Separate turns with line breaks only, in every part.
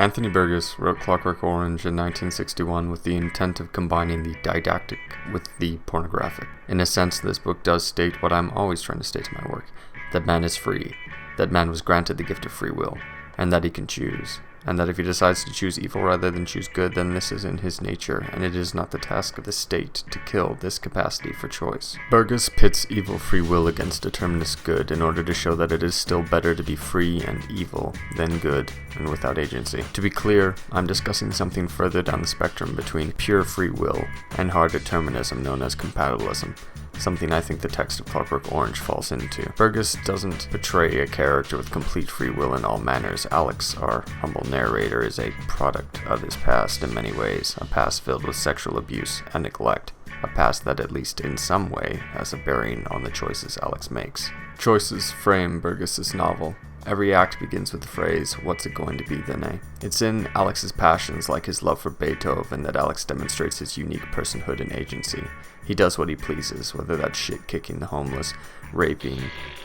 Anthony Burgess wrote Clockwork Orange in 1961 with the intent of combining the didactic with the pornographic. In a sense, this book does state what I'm always trying to state in my work, that man is free, that man was granted the gift of free will, and that he can choose. And that if he decides to choose evil rather than choose good, then this is in his nature, and it is not the task of the state to kill this capacity for choice. Burgess pits evil free will against determinist good in order to show that it is still better to be free and evil than good and without agency. To be clear, I'm discussing something further down the spectrum between pure free will and hard determinism known as compatibilism, something I think the text of Clockwork Orange falls into. Burgess doesn't portray a character with complete free will in all manners. Alex, our humble narrator, is a product of his past in many ways, a past filled with sexual abuse and neglect, a past that at least in some way has a bearing on the choices Alex makes. Choices frame Burgess's novel. Every act begins with the phrase, "What's it going to be then, eh?" It's in Alex's passions, like his love for Beethoven, that Alex demonstrates his unique personhood and agency. He does what he pleases, whether that's shit-kicking the homeless, raping,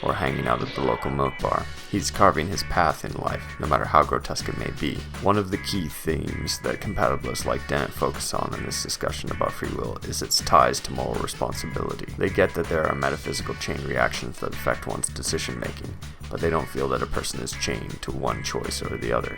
or hanging out at the local milk bar. He's carving his path in life, no matter how grotesque it may be. One of the key themes that compatibilists like Dennett focus on in this discussion about free will is its ties to moral responsibility. They get that there are metaphysical chain reactions that affect one's decision-making, but they don't feel that a person is chained to one choice or the other.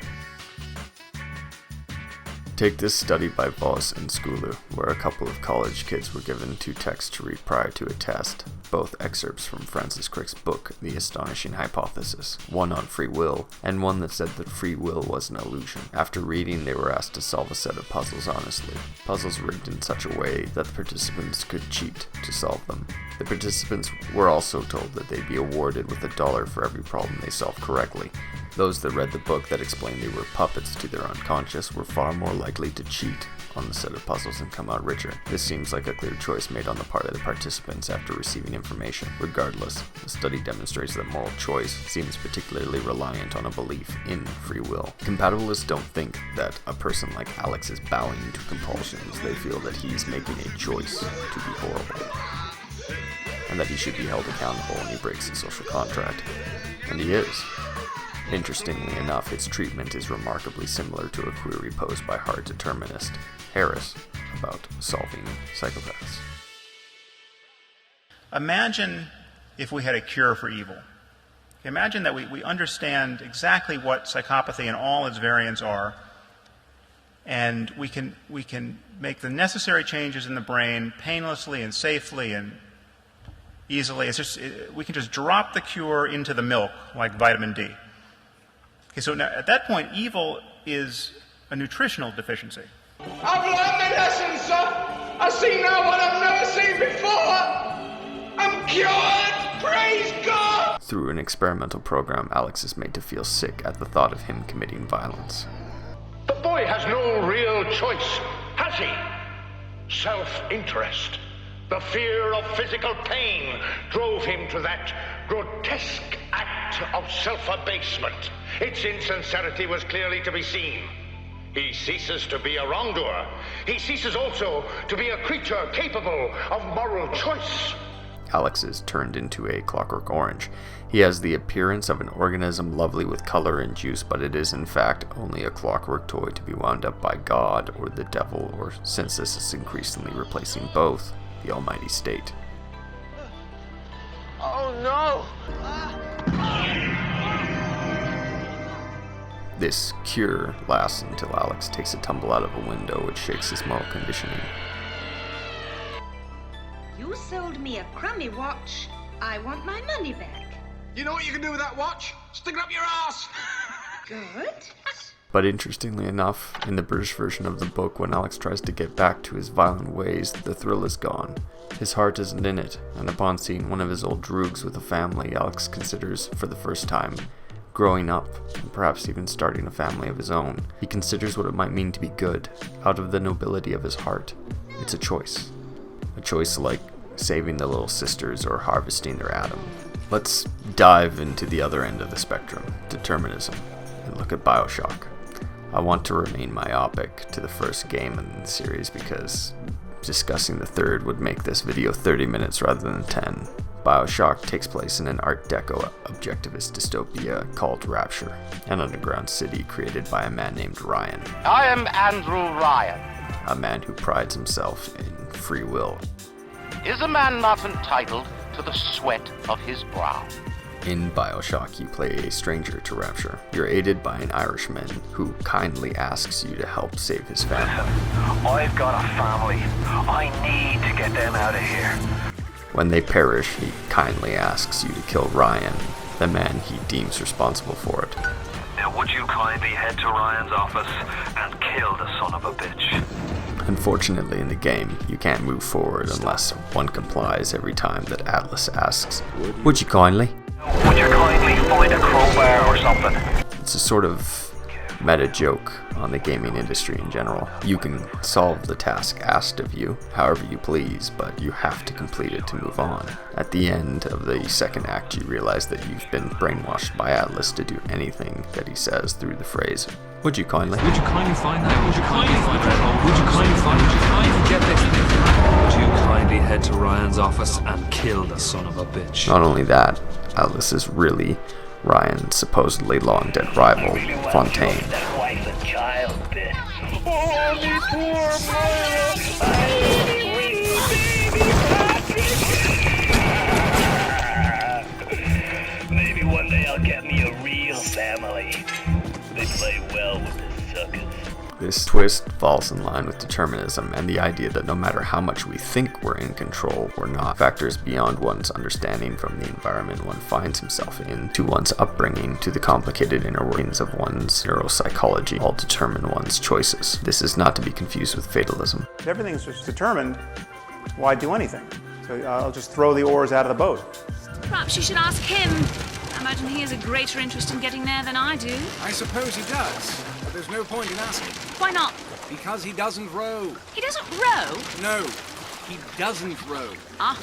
Take this study by Vohs and Skulu, where a couple of college kids were given 2 texts to read prior to a test, both excerpts from Francis Crick's book, The Astonishing Hypothesis, one on free will, and one that said that free will was an illusion. After reading, they were asked to solve a set of puzzles honestly, puzzles rigged in such a way that the participants could cheat to solve them. The participants were also told that they'd be awarded with $1 for every problem they solved correctly. Those that read the book that explained they were puppets to their unconscious were far more likely to cheat on the set of puzzles and come out richer. This seems like a clear choice made on the part of the participants after receiving information. Regardless, the study demonstrates that moral choice seems particularly reliant on a belief in free will. Compatibilists don't think that a person like Alex is bowing to compulsions. They feel that he's making a choice to be horrible, and that he should be held accountable when he breaks the social contract. And he is. Interestingly enough, its treatment is remarkably similar to a query posed by hard determinist Harris about solving psychopaths.
Imagine if we had a cure for evil. Imagine that we understand exactly what psychopathy and all its variants are, and we can make the necessary changes in the brain painlessly and safely and easily. We can just drop the cure into the milk like vitamin D. Okay, so now at that point, evil is a nutritional deficiency.
I've learned my lesson, sir. I see now what I've never seen before. I'm cured, praise God!
Through an experimental program, Alex is made to feel sick at the thought of him committing violence.
The boy has no real choice, has he? Self-interest. The fear of physical pain drove him to that grotesque act of self-abasement. Its insincerity was clearly to be seen. He ceases to be a wrongdoer. He ceases also to be a creature capable of moral choice.
Alex is turned into a Clockwork Orange. He has the appearance of an organism lovely with color and juice, but it is in fact only a clockwork toy to be wound up by God or the devil, or since this is increasingly replacing both, the almighty state.
Oh no!
This cure lasts until Alex takes a tumble out of a window, which shakes his moral conditioning.
You sold me a crummy watch. I want my money back.
You know what you can do with that watch? Stick it up your ass!
Good.
But interestingly enough, in the British version of the book, when Alex tries to get back to his violent ways, the thrill is gone. His heart isn't in it, and upon seeing one of his old droogs with a family, Alex considers, for the first time, growing up, and perhaps even starting a family of his own. He considers what it might mean to be good, out of the nobility of his heart. It's a choice. A choice like saving the little sisters or harvesting their atom. Let's dive into the other end of the spectrum, determinism, and look at BioShock. I want to remain myopic to the first game in the series because discussing the third would make this video 30 minutes rather than 10. BioShock takes place in an Art Deco objectivist dystopia called Rapture, an underground city created by a man named Ryan.
I am Andrew Ryan.
A man who prides himself in free will.
Is a man not entitled to the sweat of his brow?
In BioShock, you play a stranger to Rapture. You're aided by an Irishman who kindly asks you to help save his family.
I've got a family. I need to get them out of here.
When they perish, he kindly asks you to kill Ryan, the man he deems responsible for it.
Now would you kindly head to Ryan's office and kill the son of a bitch?
Unfortunately, in the game, you can't move forward unless one complies every time that Atlas asks, "Would you kindly?"
Would you kindly find a crowbar or something?
It's a sort of meta joke on the gaming industry in general. You can solve the task asked of you however you please, but you have to complete it to move on. At the end of the second act, you realize that you've been brainwashed by Atlas to do anything that he says through the phrase, "Would you kindly?"
Would you kindly find that? Would you kindly find that? Would you kindly find? Would you kindly get this thing? Would you kindly head to Ryan's office and kill the son of a bitch?
Not only that, Atlas is really Ryan's supposedly long-dead rival, Fontaine.
That wife and child bit.
Oh, me poor mother! I baby
Maybe one day I'll get me a real family. They play well with the suckers.
This twist falls in line with determinism and the idea that no matter how much we think we're in control, we're not. Factors beyond one's understanding from the environment one finds himself in, to one's upbringing, to the complicated inner workings of one's neuropsychology, all determine one's choices. This is not to be confused with fatalism.
If everything's just determined, why do anything? So I'll just throw the oars out of the boat.
Perhaps you should ask him. I imagine he has a greater interest in getting there than I do.
I suppose he does, but there's no point in asking.
Why not?
Because he doesn't row.
He doesn't row?
No, he doesn't row.
Ah,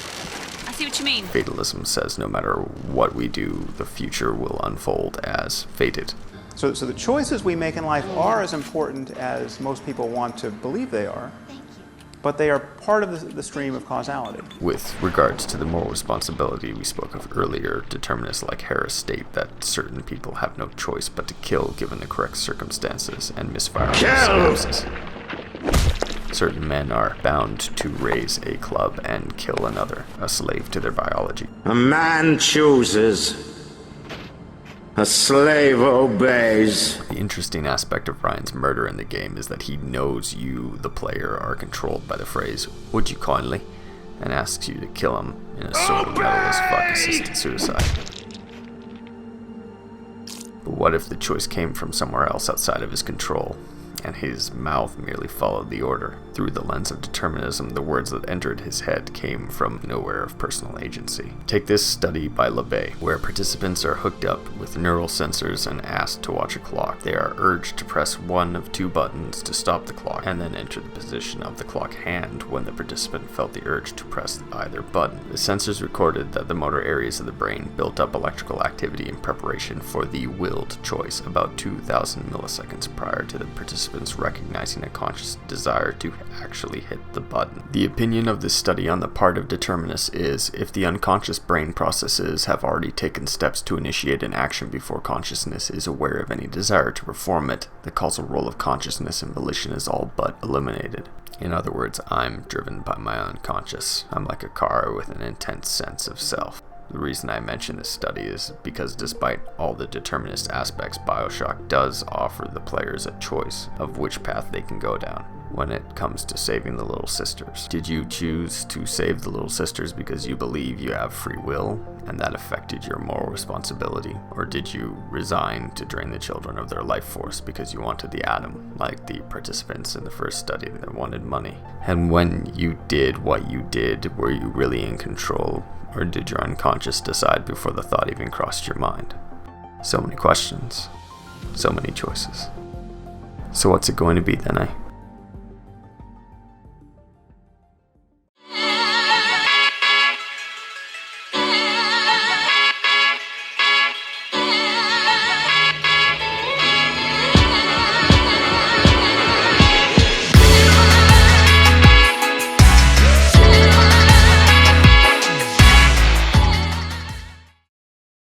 I see what you mean.
Fatalism says no matter what we do, the future will unfold as fated.
So the choices we make in life are as important as most people want to believe they are, but they are part of the stream of causality.
With regards to the moral responsibility we spoke of earlier, determinists like Harris state that certain people have no choice but to kill given the correct circumstances and misfire synopsis. Certain men are bound to raise a club and kill another, a slave to their biology.
A man chooses. A slave obeys.
The interesting aspect of Ryan's murder in the game is that he knows you, the player, are controlled by the phrase, "Would you kindly?" and asks you to kill him in a sort of metal as fuck assisted suicide. But what if the choice came from somewhere else outside of his control, and his mouth merely followed the order? Through the lens of determinism, the words that entered his head came from nowhere of personal agency. Take this study by Libet, where participants are hooked up with neural sensors and asked to watch a clock. They are urged to press one of two buttons to stop the clock, and then enter the position of the clock hand when the participant felt the urge to press either button. The sensors recorded that the motor areas of the brain built up electrical activity in preparation for the willed choice about 2,000 milliseconds prior to the participants recognizing a conscious desire to actually hit the button. The opinion of this study on the part of determinists is, if the unconscious brain processes have already taken steps to initiate an action before consciousness is aware of any desire to perform it, the causal role of consciousness and volition is all but eliminated. In other words, I'm driven by my unconscious. I'm like a car with an intense sense of self. The reason I mention this study is because despite all the determinist aspects, BioShock does offer the players a choice of which path they can go down when it comes to saving the little sisters. Did you choose to save the little sisters because you believe you have free will and that affected your moral responsibility? Or did you resign to drain the children of their life force because you wanted the atom, like the participants in the first study that wanted money? And when you did what you did, were you really in control? Or did your unconscious decide before the thought even crossed your mind? So many questions, so many choices. So what's it going to be then, eh?